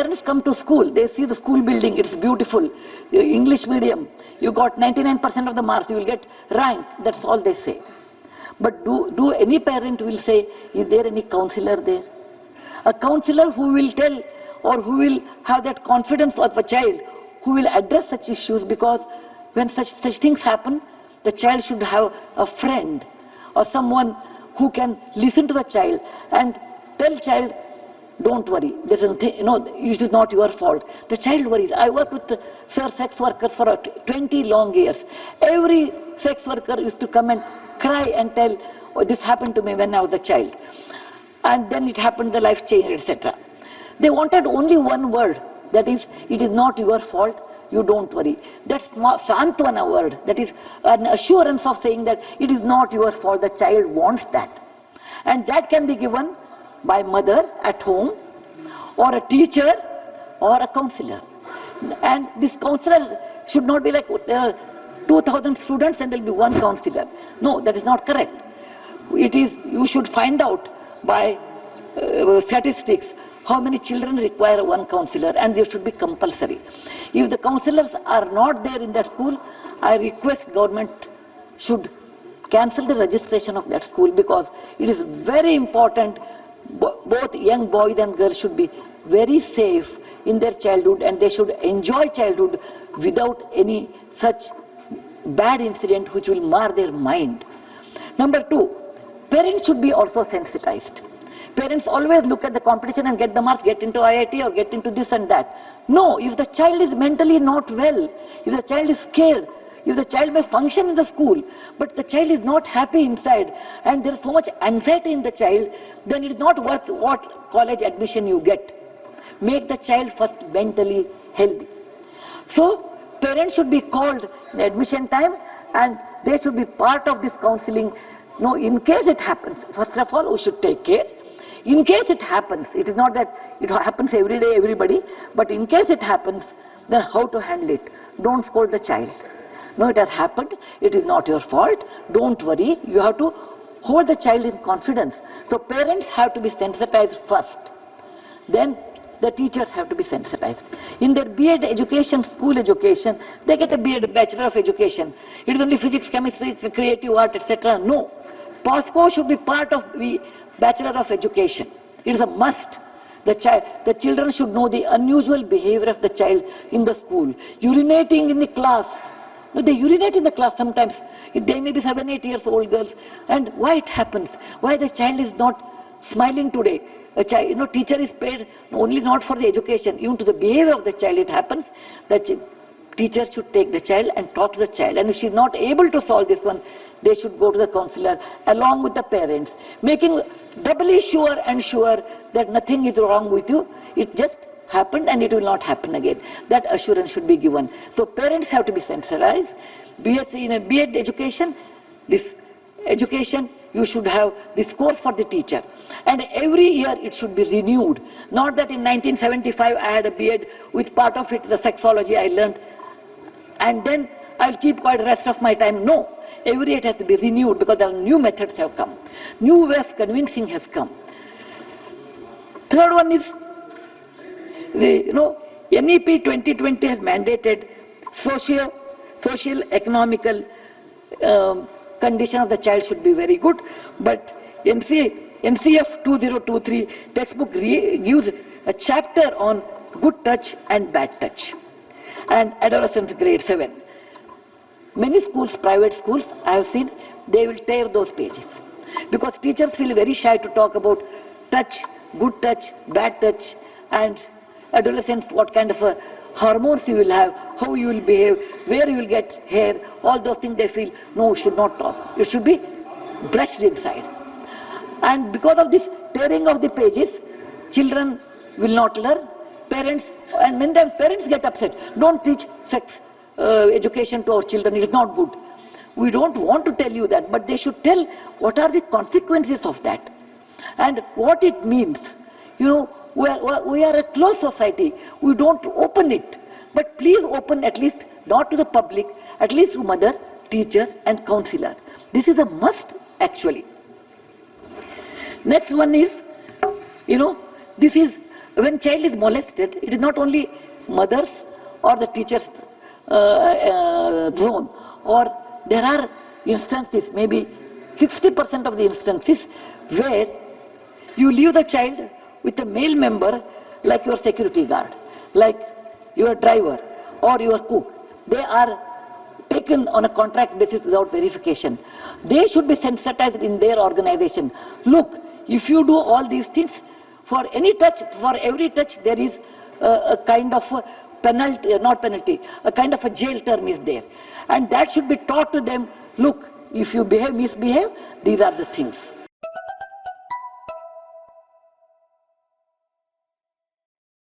parents come to school, they see the school building, it's beautiful, English medium, you got 99% of the marks, you will get rank, that's all they say. But do any parent will say, is there any counselor there? A counselor who will tell or who will have that confidence of a child, who will address such issues, because when such things happen, the child should have a friend or someone who can listen to the child and tell child, don't worry, there's nothing, it is not your fault. The child worries. I worked with sex workers for 20 long years. Every sex worker used to come and cry and tell, oh, this happened to me when I was a child. And then it happened, the life changed, etc. They wanted only one word, that is, it is not your fault, you don't worry. That's Santvana word, that is an assurance of saying that it is not your fault, the child wants that. And that can be given by mother at home, or a teacher, or a counselor. And this counselor should not be like 2,000 students and there will be one counselor. No, that is not correct. It is, you should find out by statistics how many children require one counselor, and they should be compulsory. If the counselors are not there in that school, I request government should cancel the registration of that school, because it is very important. Both young boys and girls should be very safe in their childhood, and they should enjoy childhood without any such bad incident which will mar their mind. Number 2, parents should be also sensitized. Parents always look at the competition and get the marks, get into IIT or get into this and that. No, if the child is mentally not well, if the child is scared, if the child may function in the school, but the child is not happy inside and there is so much anxiety in the child, then it is not worth what college admission you get. Make the child first mentally healthy. So, parents should be called in admission time and they should be part of this counseling. No, in case it happens, first of all, we should take care. In case it happens, it is not that it happens every day, everybody, but in case it happens, then how to handle it? Don't scold the child. No, it has happened, it is not your fault, don't worry, you have to hold the child in confidence. So parents have to be sensitized first, then the teachers have to be sensitized. In their B.Ed education, school education, they get a B.Ed, Bachelor of Education. It is only physics, chemistry, creative art, etc. No. POSCO should be part of the Bachelor of Education. It is a must. The children should know the unusual behavior of the child in the school. Urinating in the class. No, they urinate in the class sometimes. They may be 7, 8 years old girls. And why it happens? Why the child is not smiling today? A child, teacher is paid only not for the education, even to the behavior of the child it happens. That teacher should take the child and talk to the child. And if she is not able to solve this one, they should go to the counselor along with the parents, making doubly sure that nothing is wrong with you. It just happened and it will not happen again. That assurance should be given. So parents have to be sensitized. In a B.Ed education, this education, you should have this course for the teacher. And every year it should be renewed. Not that in 1975 I had a B.Ed with part of it, the sexology I learned, and then I'll keep quiet the rest of my time. No. Every year it has to be renewed because there are new methods have come. New way of convincing has come. Third one is, NEP 2020 has mandated social economical condition of the child should be very good, but NCF 2023 textbook gives a chapter on good touch and bad touch and adolescent grade 7. Many schools, private schools, I have seen, they will tear those pages because teachers feel very shy to talk about touch, good touch, bad touch, and adolescents, what kind of hormones you will have, how you will behave, where you will get hair, all those things they feel, no, should not talk. It should be brushed inside. And because of this tearing of the pages, children will not learn. Parents, and many times parents get upset. Don't teach sex education to our children, it is not good. We don't want to tell you that, but they should tell what are the consequences of that and what it means. We are a closed society, we don't open it, but please open at least, not to the public, at least to mother, teacher and counselor. This is a must actually. Next one is, this is When child is molested, it is not only mother's or the teacher's zone, or there are instances, maybe 60% of the instances, where you leave the child with a male member like your security guard, like your driver or your cook. They are taken on a contract basis without verification. They should be sensitized in their organization. Look, if you do all these things, for any touch, for every touch there is a kind of a penalty, not penalty, a kind of a jail term is there. And that should be taught to them. Look, if you misbehave, these are the things.